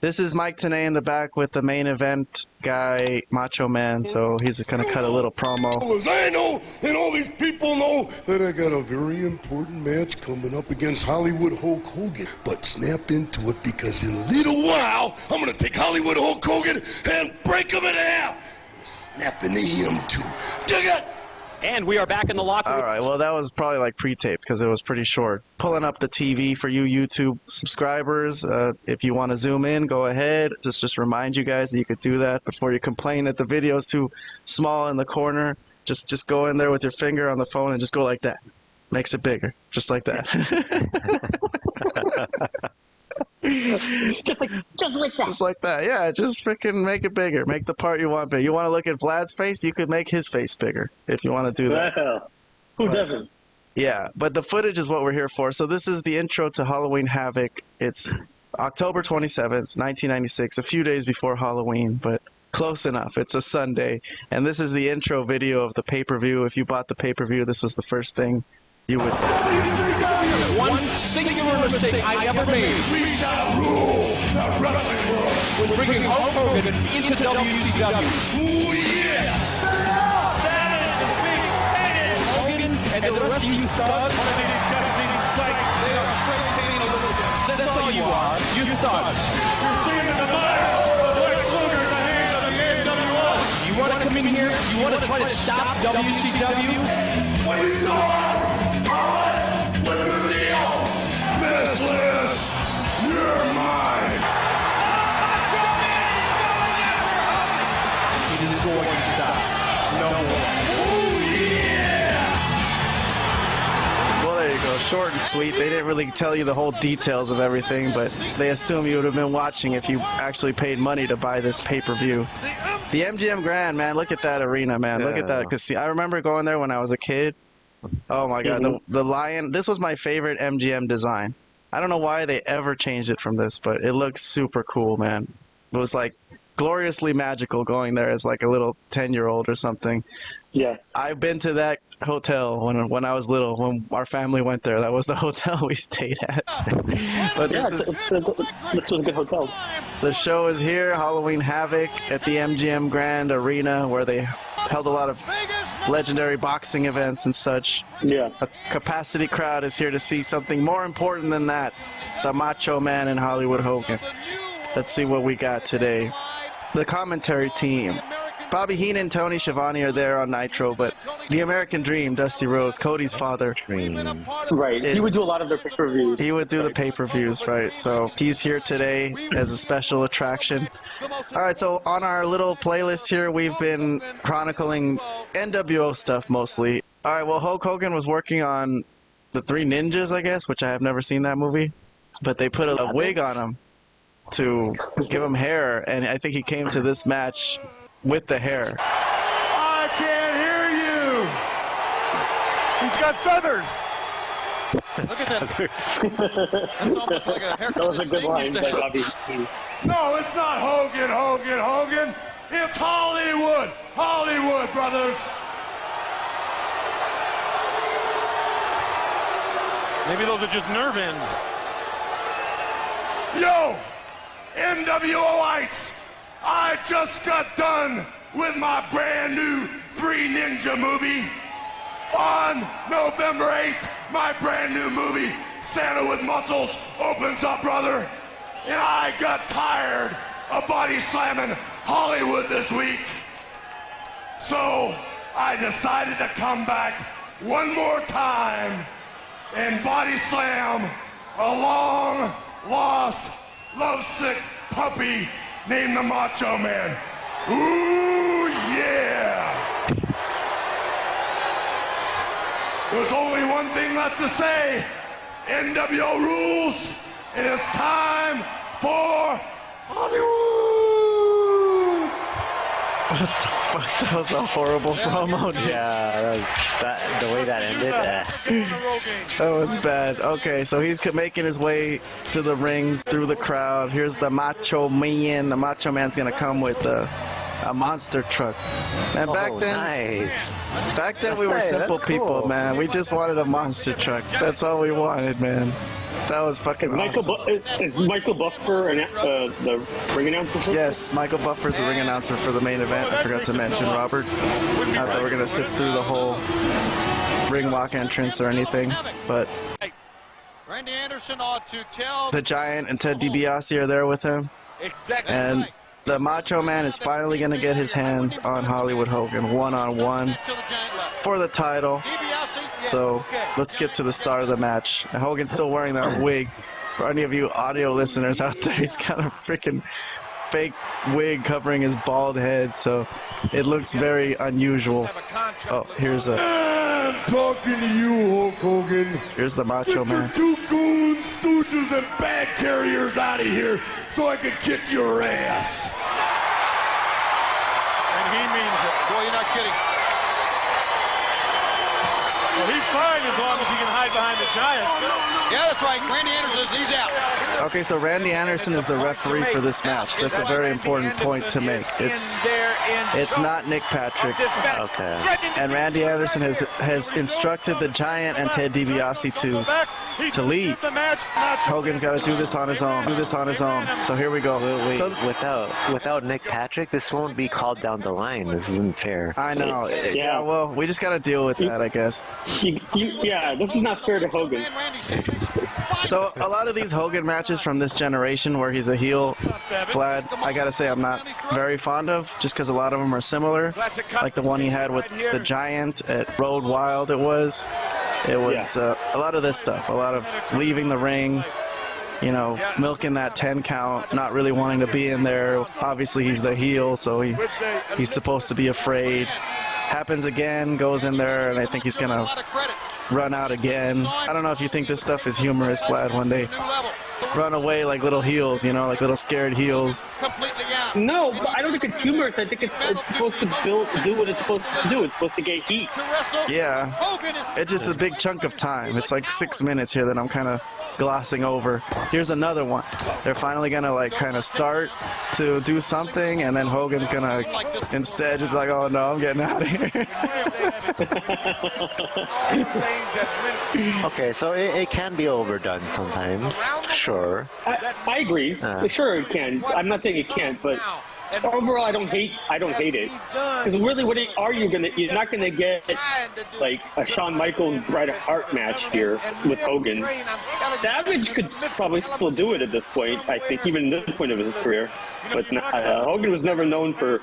This is Mike Tenay in the back with the main event guy, Macho Man, so he's going to cut a little promo. I know, and all these people know that I got a very important match coming up against Hollywood Hulk Hogan. But snap into it, because in a little while, I'm going to take Hollywood Hulk Hogan and break him in half. Snap into him, too. Dig it! And we are back in the locker room. All right, well, that was probably like pre-taped because it was pretty short. Pulling up the TV for you YouTube subscribers. If you want to zoom in, go ahead. Just remind you guys that you could do that before you complain that the video is too small in the corner. Just go in there with your finger on the phone and just go like that. Makes it bigger, just like that. just like that. Just like that, yeah. Just freaking make it bigger. Make the part you want big. You want to look at Vlad's face? You could make his face bigger if you want to do that. Who doesn't? Yeah, but the footage is what we're here for. So this is the intro to Halloween Havoc. It's October 27th, 1996, a few days before Halloween, but close enough. It's a Sunday, and this is the intro video of the pay-per-view. If you bought the pay-per-view, this was the first thing you would see. One singular mistake I ever made. We shall rule the wrestling world. Was bringing Hulk Hogan into WCW. Ooh, yeah! That is the big headed Hogan and the rest of you thugs. They are straight pain a little bit. That's all you are. You thugs. You're seeing in the mire of Lex Luger's the hand of the NWO. You want to come in here? You want to try to stop WCW? What are you doing? Alright, look at the deal. This list, you're mine. It is going to stop. No more. Ooh, yeah! Well, there you go. Short and sweet. They didn't really tell you the whole details of everything, but they assume you would have been watching if you actually paid money to buy this pay-per-view. The MGM Grand, man, look at that arena, man. Look at that. Because I remember going there when I was a kid. Oh, my God. The lion. This was my favorite MGM design. I don't know why they ever changed it from this, but it looks super cool, man. It was like gloriously magical going there as like a little 10-year-old or something. Yeah. I've been to that hotel when I was little, when our family went there. That was the hotel we stayed at. But This was a good hotel. The show is here, Halloween Havoc at the MGM Grand Arena, where they held a lot of legendary boxing events and such. Yeah. A capacity crowd is here to see something more important than that, the Macho Man and Hollywood Hogan. Let's see what we got today. The commentary team. Bobby Heenan and Tony Schiavone are there on Nitro, but the American Dream, Dusty Rhodes, Cody's father. Right. He would do a lot of their pay-per-views. He would do the pay-per-views, right? So he's here today as a special attraction. All right, so on our little playlist here, we've been chronicling NWO stuff mostly. All right, well, Hulk Hogan was working on The Three Ninjas, I guess, which I have never seen that movie. But they put a wig on him to give him hair, and I think he came to this match with the hair. I can't hear you. He's got feathers. Look at that. That's almost like a haircut. That was a good line by Bobby. No, it's not Hogan. It's Hollywood. Hollywood, brothers. Maybe those are just nerve ends. Yo, NWOites, I just got done with my brand new Three Ninja movie. On November 8th, my brand new movie, Santa with Muscles, opens up, brother. And I got tired of body slamming Hollywood this week. So I decided to come back one more time and body slam a long lost, lovesick puppy named the Macho Man. Ooh, yeah! There's only one thing left to say. NWO rules, and it's time for Hollywood! What the fuck? That was a horrible promo, dude. Yeah, the way that ended. That was bad. Okay, so he's making his way to the ring through the crowd. Here's the Macho Man. The Macho Man's gonna come with a monster truck. And back then, nice. we were simple people, man. We just wanted a monster truck. That's all we wanted, man. That was fucking awesome. Is Michael Buffer the ring announcer? Yes, Michael Buffer's the ring announcer for the main event. I forgot to mention, Robert. Not that we're going to sit through the whole ring walk entrance or anything, but Randy Anderson ought to tell the Giant and Ted DiBiase are there with him. exactly And right. the Macho Man is finally going to get his hands on Hollywood Hogan one-on-one for the title. So let's get to the start of the match. And Hogan's still wearing that wig. For any of you audio listeners out there, he's got a freaking fake wig covering his bald head, so it looks very unusual. Oh, here's I'm talking to you, Hulk Hogan. here's the Macho Get your Man. two goons, stooges, and bag carriers out of here so I can kick your ass. And he means it. Boy, you're not kidding. Well, he's fine as long as he can hide behind the Giant. Yeah, that's right. Randy Anderson, he's out. Okay, so Randy Anderson is the referee for this match. That's a very important point to make. It's not Nick Patrick. Okay. And Randy Anderson has instructed the Giant and Ted DiBiase to leave. Hogan's got to do this on his own. So here we go. Wait, So, without Nick Patrick, this won't be called down the line. This isn't fair. I know. Yeah, well, we just got to deal with that, I guess. Yeah, this is not fair to Hogan. So a lot of these Hogan matches from this generation where he's a heel, Vlad, I got to say I'm not very fond of, just because a lot of them are similar. Like the one he had with the Giant at Road Wild, it was a lot of this stuff, a lot of leaving the ring, you know, milking that 10 count, not really wanting to be in there. Obviously he's the heel, so he's supposed to be afraid. Happens again, goes in there, and I think he's gonna run out again. I don't know if you think this stuff is humorous, Vlad, when they run away like little heels, you know, like little scared heels. No, but I don't think it's humorous. I think it's supposed to do what it's supposed to do. It's supposed to get heat. Yeah, it's just a big chunk of time. It's like 6 minutes here that I'm kind of glossing over. Here's another one. They're finally gonna like kind of start to do something, and then Hogan's gonna instead just be like, oh no, I'm getting out of here. Okay, so it can be overdone sometimes. Sure. I agree. Sure, it can. I'm not saying it can't, but overall, I don't hate it. Because really, you're not gonna get like a Shawn Michaels Bret Hart match here with Hogan. Savage could probably still do it at this point, I think, even at this point of his career. But Hogan was never known for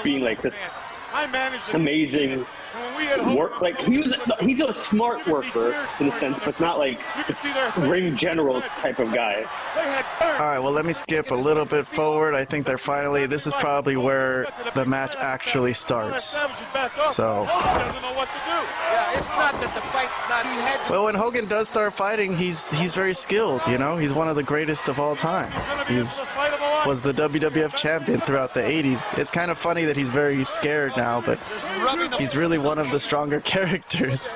being like this amazing work. Like he's a smart worker in a sense, but not like this ring general type of guy. All right, well, let me skip a little bit forward. I think this is probably where the match actually starts. So, well, when Hogan does start fighting, he's very skilled, you know? He's one of the greatest of all time. Was the WWF champion throughout the 80s. It's kind of funny that he's very scared now, but he's really one of the stronger characters.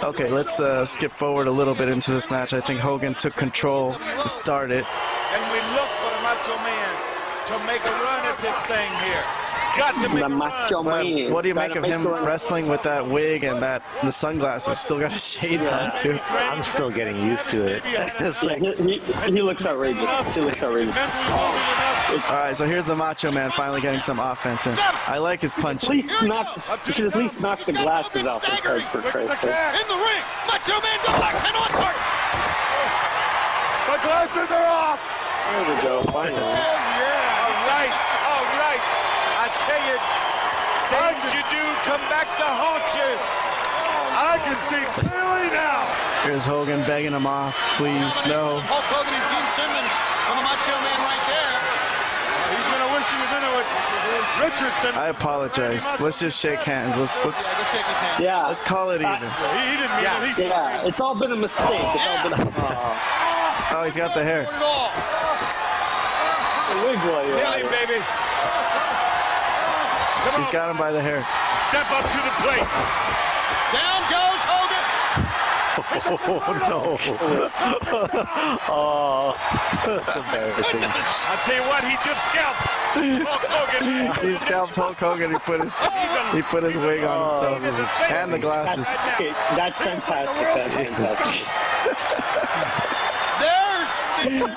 Okay, let's skip forward a little bit into this match. I think Hogan took control to start it. And we look for the Macho Man to make a run at this thing here. Got to make a run. What do you make of him wrestling with that wig and the sunglasses? Still got his shades on too. I'm still getting used to it. It's like, He looks outrageous. All right, so here's the Macho Man finally getting some offense in. I like his punch. You should at least knock the glasses off his head, for Christ's sake. In the ring, Macho Man double axe and on target. The glasses are off. There we go, finally. All right. I tell you, things you do come back to haunt you. I can see clearly now. Here's Hogan begging him off. Please, no. Hulk Hogan and Gene Simmons on the Macho Man right there. He's gonna wish he was in it with Richardson. I apologize. Let's just shake hands. Let's Just shake his hand. Yeah. let's call it even. He didn't mean it. Yeah, it's all been a mistake. It's all been Oh, he's got the hair. Put it all. a wig boy. Really, baby. Come He's on, got him by the hair. step up to the plate. Down goes Hogan. oh no. Oh, that's embarrassing. I'll tell you what, he just scalped Hulk Hogan. He scalped Hulk Hogan. He put his wig on himself and the glasses. Okay, that's fantastic. That's fantastic.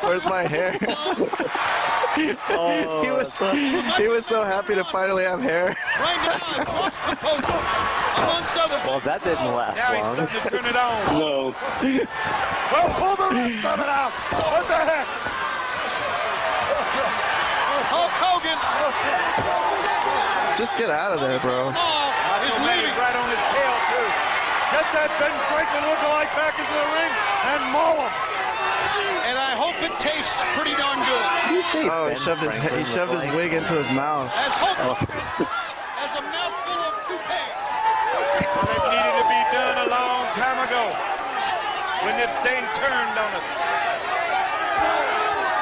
Where's my hair? He was so happy to finally have hair. Well, that didn't last Now he's long. starting to turn it on. No. Well, pull the rest of it out. What the heck? Hulk Hogan Just get out of there, bro. is leaving. Right on his tail, too. Get that Ben Franklin lookalike back into the ring and maul him. And I hope it tastes pretty darn good. Oh, he shoved his wig into his mouth. As Hulk has a mouthful of toupee. Well, it needed to be done a long time ago when this thing turned on us.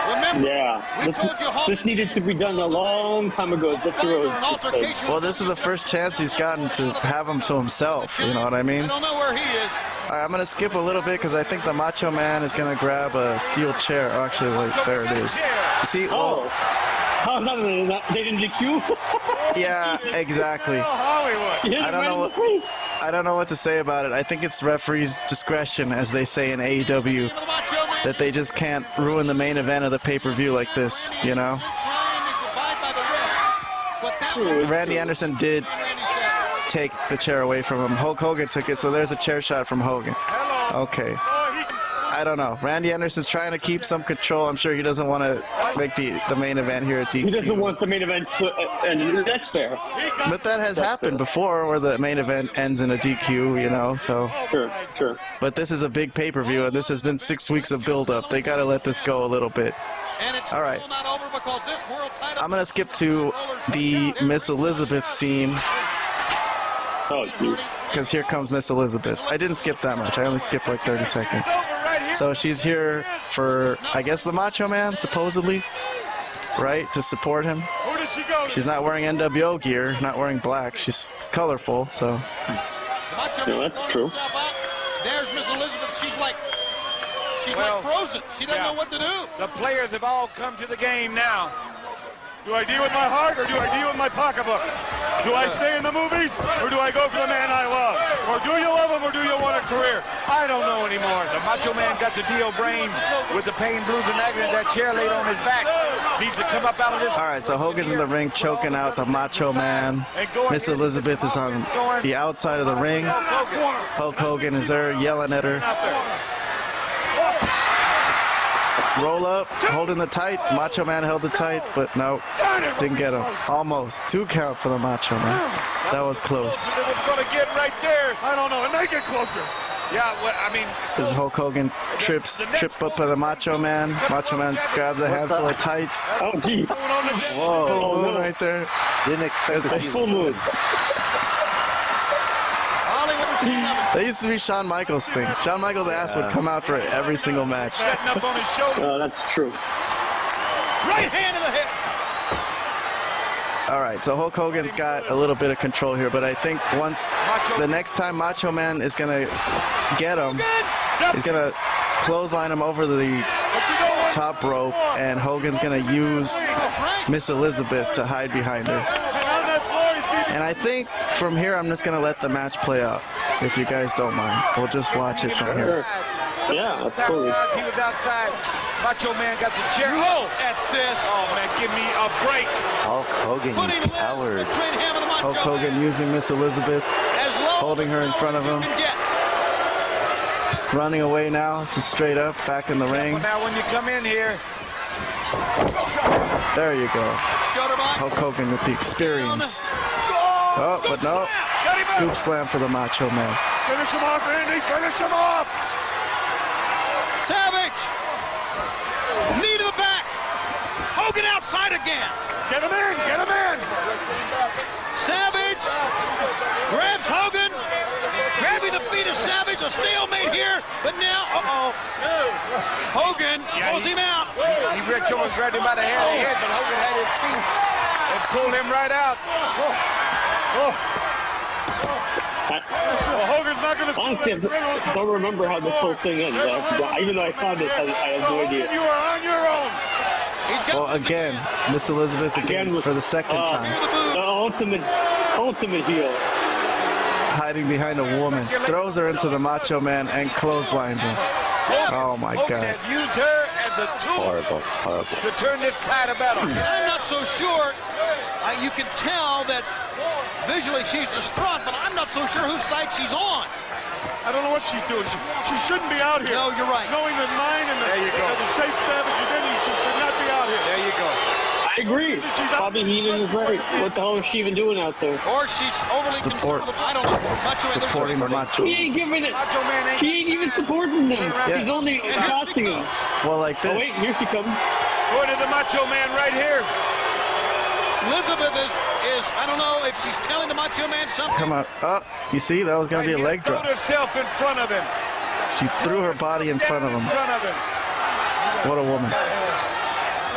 Remember, Yeah. we told you Hulk This needed to be done a long time ago. That's the road. an altercation. Well, this is the first chance he's gotten to have him to himself. You know what I I mean? don't know where he is. All right, I'm gonna skip a little bit because I think the Macho Man is gonna grab a steel chair. Oh, actually, wait, there it is. You see? Oh. Oh, no, they didn't DQ? Yeah, exactly. Hollywood. He hit I him don't right know in the face. I don't know what to say about it. I think it's referee's discretion, as they say in AEW, The Macho Man that they just can't ruin the main event of the pay-per-view like this. You know? trying to abide by the ref, but that was Randy Anderson did Randy said. take the chair away from him. Hulk Hogan took it, so there's a chair shot from Hogan. Hello. Okay. Oh, he can... I don't know. Randy Anderson's trying to keep some control. I'm sure he doesn't want to make the main event here at DQ. He doesn't want the main event, and that's fair. But that has happened before, where the main event ends in a DQ, you know, so. Sure. But this is a big pay-per-view, and this has been 6 weeks of build-up. They got to let this go a little bit. And it's All right. still not over because this world title. I'm going to skip to the Miss Elizabeth scene, Oh, dude. because here comes Miss Elizabeth. I didn't skip that much. I only skipped like 30 seconds. Over right here. So she's here for, I guess, the Macho Man, supposedly, right, to support him. Who does she go to? She's not wearing NWO gear, not wearing black. She's colorful, so. Yeah, that's true. There's Miss Elizabeth. She's like Well, frozen. She doesn't yeah. know what to do. The players have all come to the game now. Do I deal with my heart or do I deal with my pocketbook? Do I stay in the movies or do I go for the man I love? Or do you love him or do you want a career? I don't know anymore. The Macho Man got the deal brain with the pain, blues, and agony. That chair laid on his back. Needs to come up out of this. All right, so Hogan's in the ring choking out the Macho Man. Miss Elizabeth is on the outside of the ring. Hulk Hogan is there yelling at her. Roll up, holding the tights. Macho Man held the tights, but no, didn't get him. Almost. 2 count for the Macho Man. That was close. It was going to get right there. I don't know. It may get closer. Yeah, well, I mean. As Hulk Hogan trip up by the Macho Man. Macho Man grabs a handful of tights. Oh, geez. Full Oh, moon no. right there. Didn't expect to see Full moon. That used to be Shawn Michaels' thing. Shawn Michaels' ass would come out for every single match. Setting up on his shoulder. That's true. Right hand to the hip. All right, so Hulk Hogan's got a little bit of control here, but I think once the next time Macho Man is gonna get him, he's gonna clothesline him over the top rope, and Hogan's gonna use Miss Elizabeth to hide behind her. And I think from here I'm just gonna let the match play out, if you guys don't mind. We'll just watch it from here. Sure. Yeah, absolutely. He was outside. Macho Man got the chair. Oh, at this. Oh, man, give me a break. Hulk Hogan, Putting you lips coward. between him and the Macho Hulk Hogan Man. using Miss Elizabeth, As low holding her in front of as you him. can get. running away now, just straight up, back in the ring. Well, now when you come in here. There you go. Shoulder block. Hulk Hogan with the experience. Oh, but no. Got him Scoop out. slam for the Macho Man. Finish him off, Randy. Finish him off. Savage. Knee to the back. Hogan outside again. Get him in. Get him in. Savage grabs Hogan. Grabbing the feet of Savage. A stalemate here. But now, Hogan pulls him out. He Rich almost grabbed him by the hair of the head, but Hogan had his feet and pulled him right out. Well, Hogan's not going to. Honestly, I don't remember how this whole thing ended. Even though I saw this, I have no idea. You are on your own. Well, again, Miss Elizabeth again for the second time, The ultimate heel. hiding behind a woman, throws her into the Macho Man and clotheslines him. Oh my Hogan God. has used her as is a tool Horrible. to turn this tide of battle. And I'm not so sure. You can tell that visually she's distraught, but I'm not so sure whose side she's on. I don't know what she's doing. She shouldn't be out here. No, you're right. Knowing the line and the shape Savage is in, she should not be out here. There you go. I agree. Bobby Heenan is right. What the hell is she even doing out there? Or she's overly conservative. I don't know. Macho Man, Supporting the Macho. She ain't giving it. Macho Man ain't. She ain't even supporting them. Yeah. She's only costing them. Well, like this. Oh wait, here she comes. Going to the Macho Man right here. Elizabeth is I don't know if she's telling the Macho Man something. Come on. Oh, you see? That was going to be a leg drop. Threw herself in front of him. She threw her body in front of him. What a woman.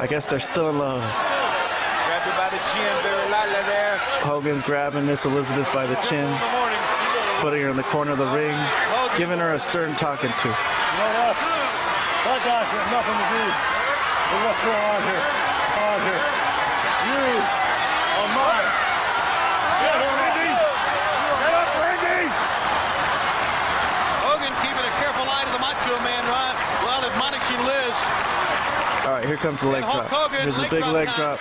I guess they're still in love. Grabbed her by the chin, very lightly there. Hogan's grabbing Miss Elizabeth by the chin, putting her in the corner of the ring, giving her a stern talking to. You know us. That guy's got nothing to do with what's going on here. You are mine. Get up, Randy! Get up, Randy! Hogan keeping a careful eye to the Macho Man, right? Well, admonishing Liz. All right, here comes the leg Hulk drop. Hogan, Here's a leg big drop leg time. drop.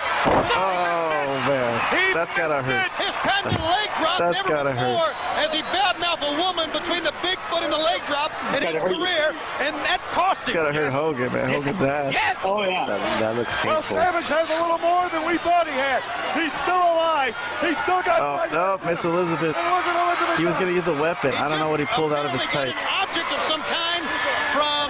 Oh, man. That's got to hurt. His patented leg drop That's never gotta hurt. before as he badmouthed a woman between the big foot and the leg drop in his gotta hurt. career, and that cost It's him. got to hurt Hogan, man. Hogan's ass. Yes! Oh yeah. That looks Well, painful. Savage has a little more than we thought he had. He's still alive. He's still got Oh, fight. no, Miss Elizabeth. And look at Elizabeth. He was going to use a weapon. I don't know what he pulled out of his Apparently tights. got an object of some kind from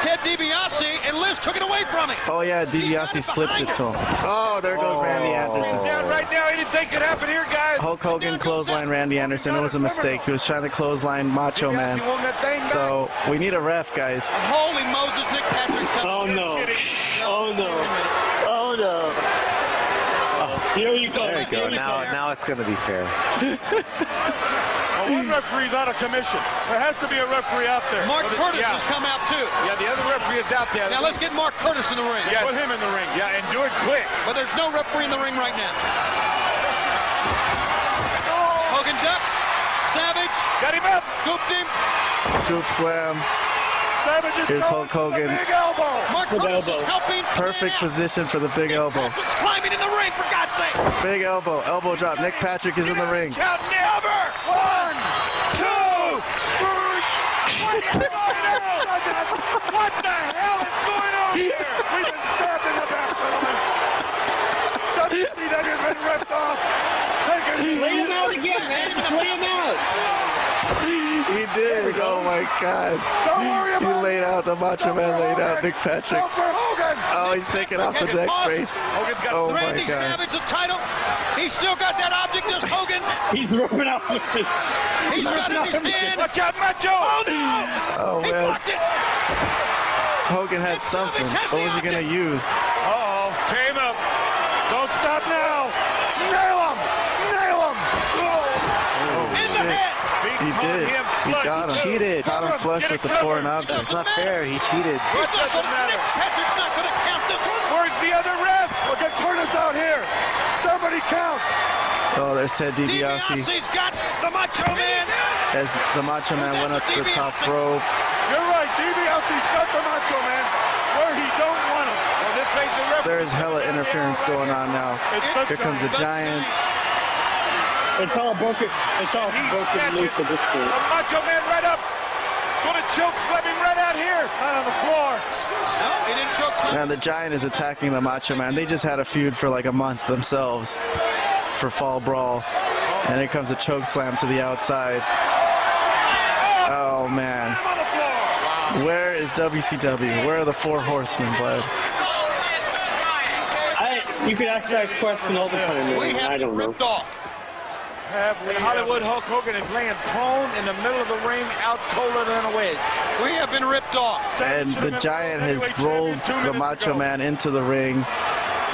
Ted DiBiase, and Liz took it away from him. Oh, yeah, DiBiase slipped it to him. Oh, there goes Randy Anderson. Down right now, anything could happen here, guys. Hulk Hogan clothesline Randy Anderson. It was a mistake. He was trying to clothesline Macho Man. DiBiase won that thing back. So we need a ref, guys. Holy Moses, Nick Patrick's coming. Oh no. Oh no. Oh no. Here you go. There you go. Now it's going to be fair. Well, one referee's out of commission. There has to be a referee out there. Mark Curtis has come out too. Yeah, the other referee is out there. Now let's get Mark Curtis in the ring. Yeah. Put him in the ring. Yeah, and do it quick. But there's no referee in the ring right now. Hogan ducks. Savage. Got him up. Scooped him. Scoop slam. Savage is Here's going Hulk for the Hogan. big elbow. Mark Good Curtis elbow. is helping. Perfect position for the big elbow. Patrick's climbing in the ring, for God's sake. Big elbow. Elbow drop. Nick Patrick is in the ring. Count never. 1, 2, 3. What the hell is going on here? We've been stabbed in the back, gentlemen. WCW has been ripped off. Lay him out again, man. Just lay him out. He did. Oh, my God. Don't worry He about laid out. The Macho Man laid out Nick Patrick. Go for Hogan. Oh, he's taking off the neck brace. Hogan's got Oh, my Randy God. Savage, the title. He's still got that object as Hogan. He's ripping out the face. He's got it in his hand. Watch out, Macho! Oh, no. Oh, He man. blocked it. Hogan had something. What was he going to use? Uh-oh. Tear him up. Don't stop now. Nail him. Nail him. Oh, In the shit. head. He did. He got him. Cheated. Got him flush with the foreign object. It's not fair. He cheated. He's not doesn't gonna, matter? Nick Patrick's not going to count this one. Where's the other ref? Look at Curtis out here. Somebody count. Oh, there's Ted DiBiase DiBiase's got the Macho Man. as the Macho Man went up to the top rope. You're right. DiBiase's got the Macho Man where he don't want him. Well, this ain't the ref. There's hella interference going on now. Here comes the Giant. It's all broken. It's all broken loose at this point. The Macho Man right up. Gonna choke slam him right out here. Out on the floor. No, he didn't choke time. And the Giant is attacking the Macho Man. They just had a feud for like a month themselves for Fall Brawl. And here comes a choke slam to the outside. Oh, man. On the floor. Where is WCW? Where are the Four Horsemen, Bud? You could ask that question all the time, We man. have I don't know. ripped off. In Hollywood, Hulk Hogan is laying prone in the middle of the ring, out colder than a wedge. We have been ripped off. And the Giant has rolled the Macho Man into the ring.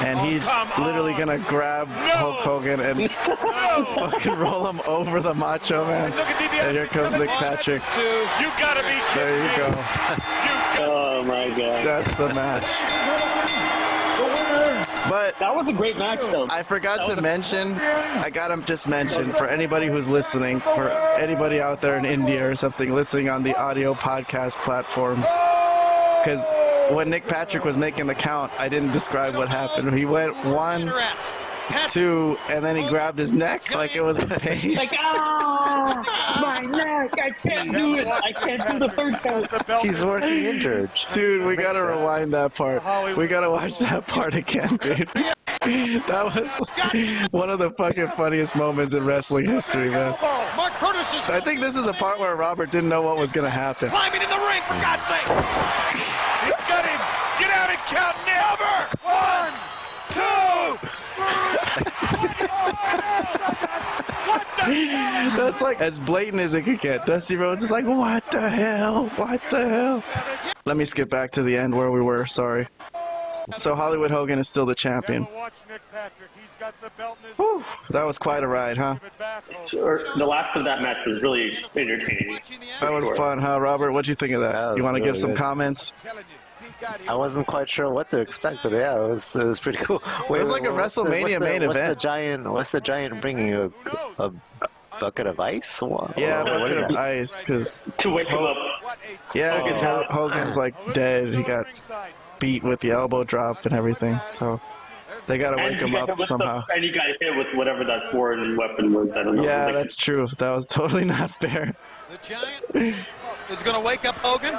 And he's literally going to grab Hulk Hogan and fucking roll him over the Macho Man. Look at DiBiase. And here comes Nick Patrick. You gotta be There kidding you me. go. Oh my God. That's the match. But That was a great match, though. I forgot to mention, I gotta just mention for anybody who's listening, for anybody out there in India or something listening on the audio podcast platforms, because when Nick Patrick was making the count, I didn't describe what happened. He went 1, 2, and then he grabbed his neck like it was a pain. Like, my neck! I can't do it! I can't do the third count. He's working injured. Dude, we gotta rewind that part. We gotta watch that part again, dude. That was one of the fucking funniest moments in wrestling history, man. Mark Curtis is I think this is the part where Robert didn't know what was gonna happen. climbing in the ring, for God's sake. He's got him. Get out and count never. 1, 2. What the hell? That's like as blatant as it could get. Dusty Rhodes is like, what the hell? What the hell? Let me skip back to the end where we were, sorry. So Hollywood Hogan is still the champion. Watch Nick Patrick. He's got the belt in his Whew, that was quite a ride, huh? Sure. The last of that match was really entertaining. That was fun, huh, Robert? What'd you think of that? That You want to was give some really good. comments? I wasn't quite sure what to expect, but yeah, it was pretty cool. Wait, It was like a WrestleMania main event. What's the giant bringing a bucket of ice? What, Yeah, what bucket is of that? ice, because To wake him up. yeah, because Hogan's like dead. He got beat with the elbow drop and everything, so they gotta wake him up somehow. And he got hit with whatever that foreign weapon was. I don't know. Yeah, Like, that's true. That was totally not fair. The Giant is going to wake up Hogan.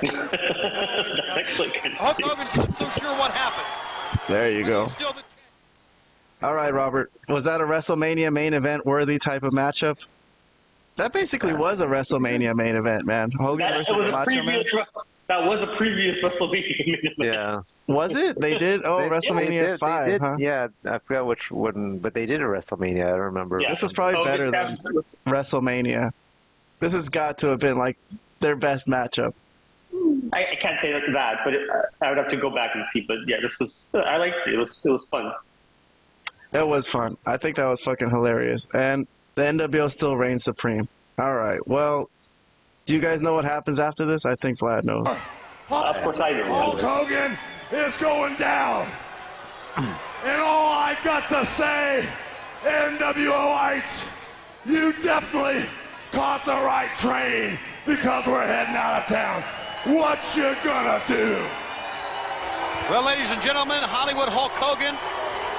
that's actually kind of Hulk Hogan's not so sure what happened. There you go. Still the All right, Robert. Was that a WrestleMania main event worthy type of matchup? That basically was a WrestleMania main event, man. Hogan that, versus was a Macho Man. that was a previous WrestleMania main event. Yeah. Was it? They did? Oh, WrestleMania 5, they did, huh? Yeah, I forgot which one, but they did a WrestleMania. I don't remember. Yeah. This was probably Hogan better than Cassidy. WrestleMania. This has got to have been like their best matchup. I can't say that's bad, but I would have to go back and see. But yeah, this was I liked it. It was fun. That was fun. I think that was fucking hilarious. And the NWO still reigns supreme. All right. Well, do you guys know what happens after this? I think Vlad knows. Of course I do. Hulk Hogan is going down. And all I got to say, NWOites, you definitely caught the right train because we're heading out of town. What you gonna do? Well, ladies and gentlemen, Hollywood Hulk Hogan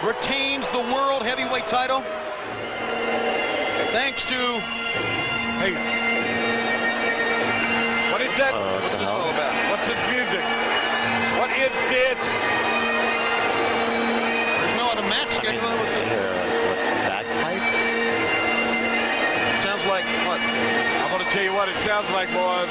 retains the World Heavyweight title. Thanks to... Hey. What is that? What What's the this hell? all about? What's this music? What is this? There's no other match schedule. Bagpipes? Sounds like what? I'm going to tell you what it sounds like, boys.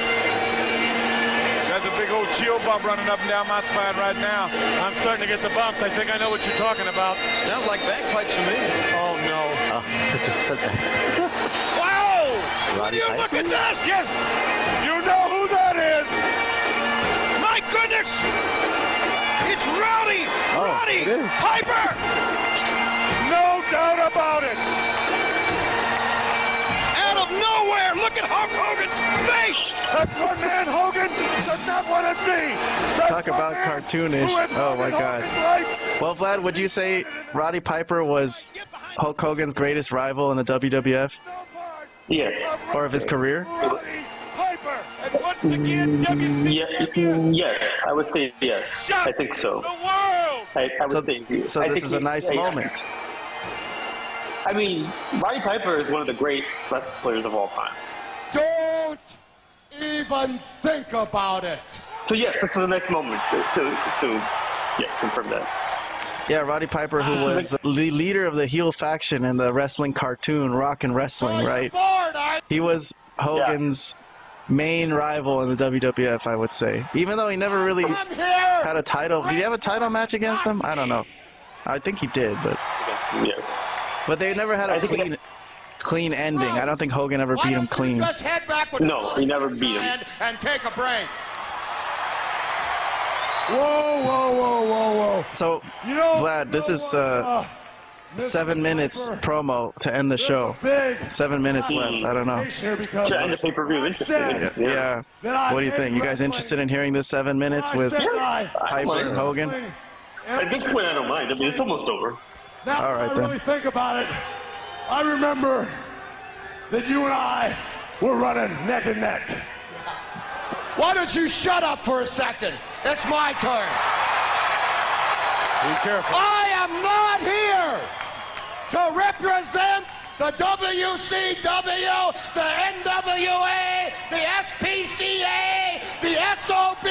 There's a big old chill bump running up and down my spine right now. I'm starting to get the bumps. I think I know what you're talking about. Sounds like bagpipes to me. Oh, no. Oh, I just said that. Wow! Roddy You Piper? look at this! Yes! You know who that is! My goodness! It's Roddy it is. Piper! No doubt about it! Out of nowhere, look at Hulk Hogan's face! That's what man Hogan does not want to see! That's Talk what about man cartoonish. who has Oh, my broken God. Hogan's life. Well, Vlad, would you say Roddy Piper was Hulk Hogan's greatest rival in the WWF Yes. or of his career? Roddy Piper. And once again, WCW Yes. I would say yes. I think so. the world! I would So, say. so I this think is a he- nice yeah. moment. I mean, Roddy Piper is one of the great wrestlers of all time. Don't even think about it. So yes, this is a nice moment to confirm that. Yeah, Roddy Piper, who was the leader of the heel faction in the wrestling cartoon Rock and Wrestling, right? He was Hogan's main rival in the WWF, I would say. Even though he never really had a title. Did he have a title match against him? I don't know. I think he did, but Yeah. they never had a clean ending. I don't think Hogan ever beat him clean. Just head back with No, he never beat him. and take a break. Whoa. So, You know, Vlad, this is 7 minutes promo to end the show. 7 minutes left. I don't know. To end the pay-per-view, interesting. Yeah. What do you think? You guys interested in hearing this 7 minutes with Piper and Hogan? At this point, I don't mind. I mean, it's almost over. Now, All right, I then. really think about it. I remember that you and I were running neck and neck. Why don't you shut up for a second? It's my turn. Be careful. I am not here to represent the WCW, the NWA, the SPCA, the SOB,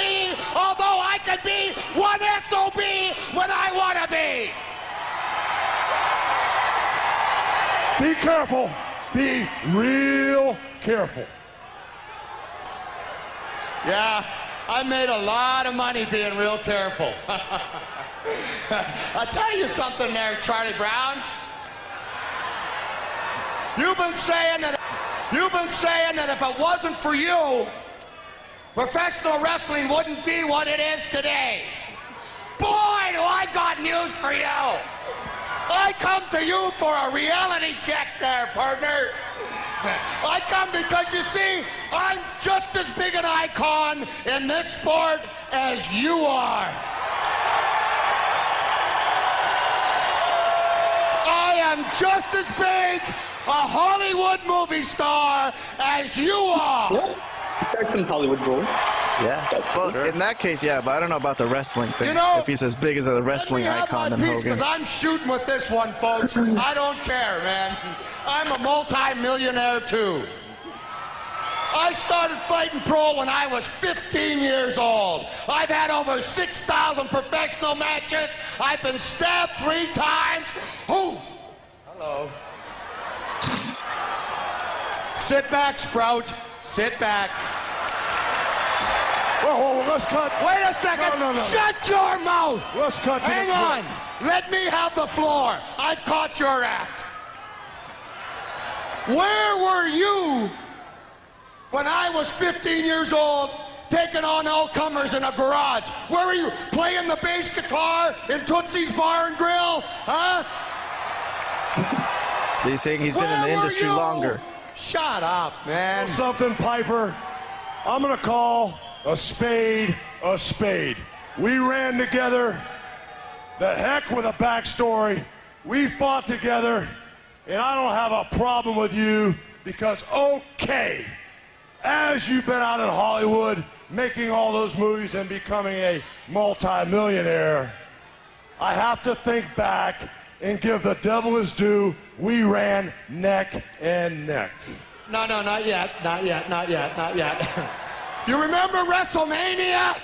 although I could be one SOB when I want to be. Be careful. Be real careful. Yeah, I made a lot of money being real careful. I'll tell you something there, Charlie Brown. You've been saying that if it wasn't for you, professional wrestling wouldn't be what it is today. Boy, do I got news for you. I come to you for a reality check there, partner. I come because, you see, I'm just as big an icon in this sport as you are. I am just as big a Hollywood movie star as you are. Yeah, that's some Hollywood gold. Yeah. Well, in that case, yeah, but I don't know about the wrestling thing. You know, if he's as big as a wrestling icon than Hogan. Because I'm shooting with this one, folks. I don't care, man. I'm a multi-millionaire, too. I started fighting pro when I was 15 years old. I've had over 6,000 professional matches. I've been stabbed 3 times. Oh, hello. Sit back, Sprout. Sit back. Whoa, let's cut. Wait a second. No. Shut your mouth. Let's cut. Hang on. Let me have the floor. I've caught your act. Where were you when I was 15 years old taking on all comers in a garage? Where were you? Playing the bass guitar in Tootsie's Bar and Grill? Huh? He's saying he's been in the industry longer. Shut up, man. Something, Piper. I'm going to call a spade a spade. We ran together. The heck with a backstory. We fought together. And I don't have a problem with you because, okay, as you've been out in Hollywood making all those movies and becoming a multi-millionaire, I have to think back and give the devil his due. We ran neck and neck. No, not yet. You remember WrestleMania?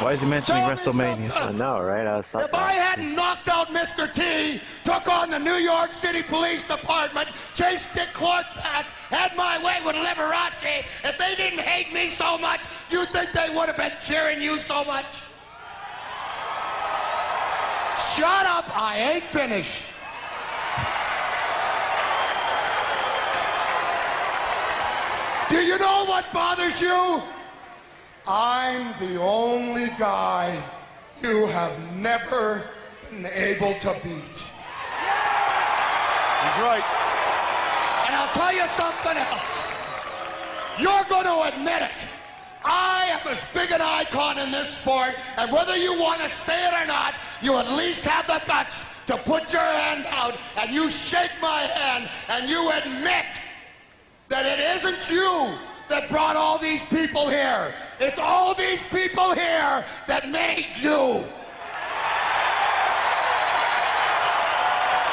Why is he mentioning WrestleMania? I know, right? I was thought If I hadn't knocked out Mr. T, took on the New York City Police Department, chased Dick Clark back, had my way with Liberace, if they didn't hate me so much, you think they would have been cheering you so much? Shut up, I ain't finished. Do you know what bothers you? I'm the only guy you have never been able to beat. He's right. And I'll tell you something else. You're going to admit it. I am as big an icon in this sport, and whether you want to say it or not, you at least have the guts to put your hand out and you shake my hand and you admit that it isn't you that brought all these people here. It's all these people here that made you.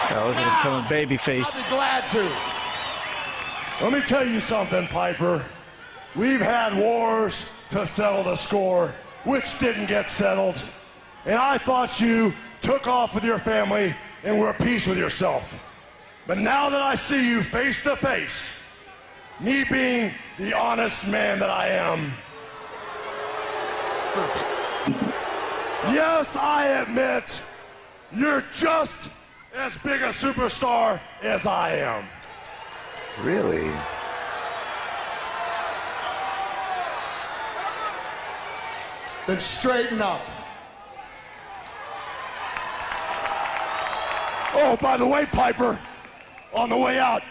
Oh, look at him coming babyface. I'll be glad to. Let me tell you something, Piper. We've had wars to settle the score, which didn't get settled. And I thought you took off with your family and were at peace with yourself. But now that I see you face to face, me being the honest man that I am, yes, I admit, you're just as big a superstar as I am. Really? Then straighten up. Oh, by the way, Piper, on the way out,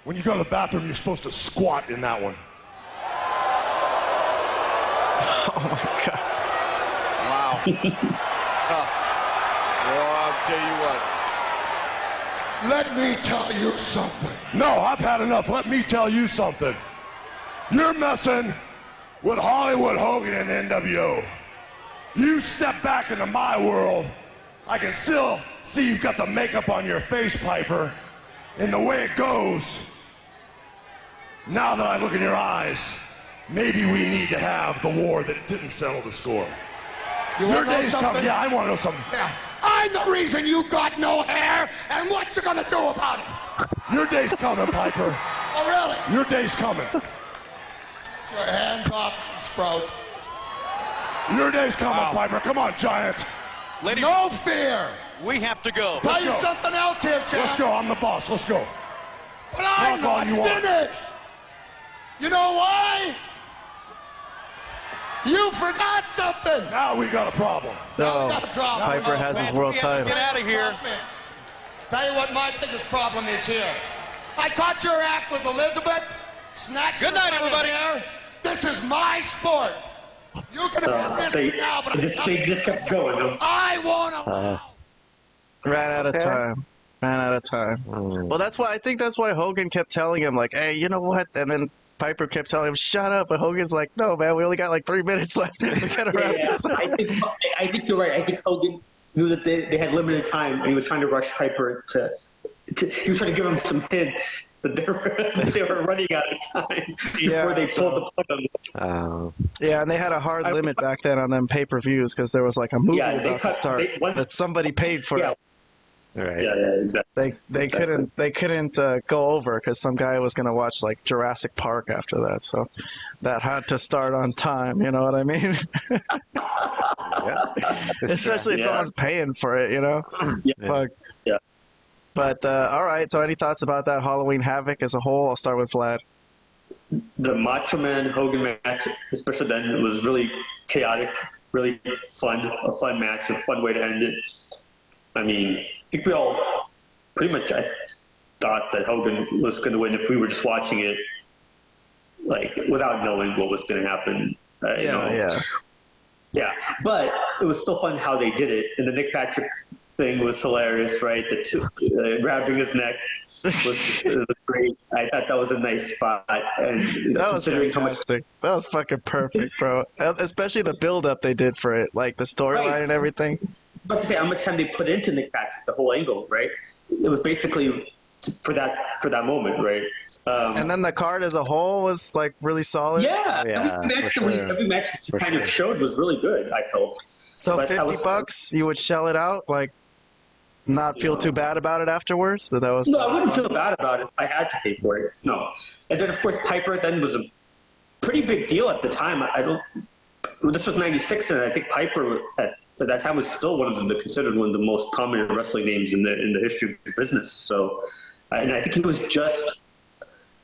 when you go to the bathroom, you're supposed to squat in that one. Oh my God. Wow. Well, I'll tell you what. Let me tell you something. No, I've had enough. Let me tell you something. You're messing with Hollywood Hogan and the NWO. You step back into my world, I can still see you've got the makeup on your face, Piper, and the way it goes. Now that I look in your eyes, maybe we need to have the war that didn't settle the score. Your day's coming. Yeah, I want to know something. Yeah. I'm the reason you got no hair, and what you gonna do about it? Your day's coming, Piper. Oh, really? Your day's coming. Your hands off, Sprout. Your day's coming, Piper. Come on, Giant. Ladies, No fear. we have to go. Tell you go. something else here, champ. Let's go. I'm the boss. Let's go. But I'm Talk all not you want. finished. You know why? You forgot something. Now we got a problem. No, Got a problem. Piper has his world title. Get out of here. Tell you what my biggest problem is here. I caught your act with Elizabeth. Snatched Good night, her by the everybody. hair. This is my sport. You can have this now, but They just kept going. Though. I wanna. Ran out of time. Ran out of time. Well, I think that's why Hogan kept telling him, like, hey, you know what? And then Piper kept telling him, shut up. But Hogan's like, no, man, we only got like 3 minutes left. We gotta wrap this up. I think you're right. I think Hogan knew that they had limited time, and he was trying to rush Piper to he was trying to give him some hints that they were running out of time before they pulled the plug on. Yeah, and they had a hard limit back then on them pay-per-views because there was like a movie about to start that somebody paid for. Yeah. Right. Yeah, exactly. They couldn't go over because some guy was gonna watch like Jurassic Park after that, so that had to start on time. You know what I mean? Especially if someone's paying for it, you know. Yeah. Fuck. Yeah. But all right. So, any thoughts about that Halloween Havoc as a whole? I'll start with Vlad. The Macho Man Hogan match, especially then, was really chaotic, really fun, a fun match, a fun way to end it. I mean, I think we all pretty much thought that Hogan was going to win if we were just watching it, like without knowing what was going to happen. Yeah. But it was still fun how they did it, and the Nick Patrick thing was hilarious, right? The two grabbing his neck was great. I thought that was a nice spot, and that was fantastic. That was fucking perfect, bro. Especially the build-up they did for it, like the storyline and everything. But to say how much time they put into Nick Patrick, the whole angle, right? It was basically for that moment, right? And then the card as a whole was like really solid. Yeah, every match that kind of showed was really good, I felt. So but $50, you would shell it out, like not feel too bad about it afterwards? No, I wouldn't feel bad about it if I had to pay for it. No. And then, of course, Piper then was a pretty big deal at the time. This was 96, and I think Piper at that time was still considered one of the most prominent wrestling names in the history of the business. So, and I think he was just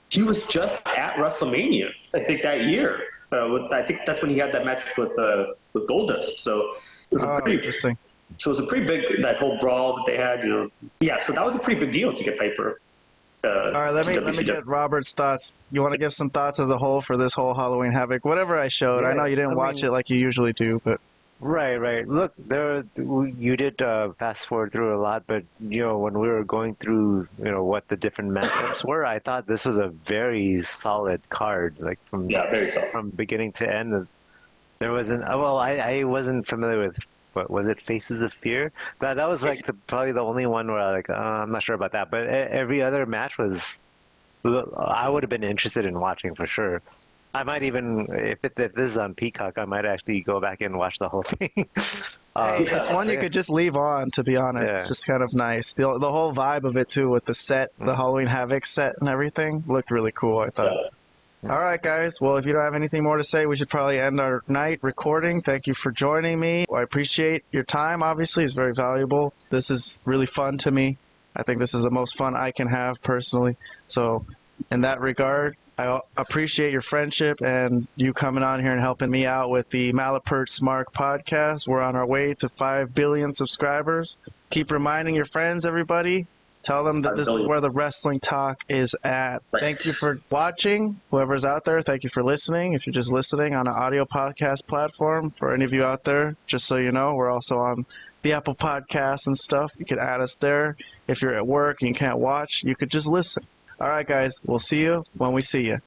at WrestleMania, I think, that year. I think that's when he had that match with Goldust. So it was interesting. So it was a pretty big, that whole brawl that they had, you know. Yeah, so that was a pretty big deal to get Piper. All right, let me get Robert's thoughts. You want to give some thoughts as a whole for this whole Halloween Havoc? Whatever I showed. I know you didn't watch it like you usually do, but... Right. Look, you did fast forward through a lot, but you know when we were going through, you know, what the different matchups were, I thought this was a very solid card, like very solid. From beginning to end. There wasn't. Well, I wasn't familiar with. What was it? Faces of Fear. That was like probably the only one where I'm not sure about that, but every other match was. I would have been interested in watching for sure. I might even, if this is on Peacock, I might actually go back and watch the whole thing. It's one you could just leave on, to be honest. It's just kind of nice. The whole vibe of it, too, with the set, the Halloween Havoc set and everything, looked really cool, I thought. All right, guys. Well, if you don't have anything more to say, we should probably end our night recording. Thank you for joining me. I appreciate your time, obviously. It's very valuable. This is really fun to me. I think this is the most fun I can have, personally. So, in that regard, I appreciate your friendship and you coming on here and helping me out with the Malapert Smark Podcast. We're on our way to 5 billion subscribers. Keep reminding your friends, everybody. Tell them that this is where the wrestling talk is at. Right. Thank you for watching. Whoever's out there, thank you for listening. If you're just listening on an audio podcast platform, for any of you out there, just so you know, we're also on the Apple Podcasts and stuff. You can add us there. If you're at work and you can't watch, you could just listen. All right, guys. We'll see you when we see you.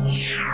Yeah.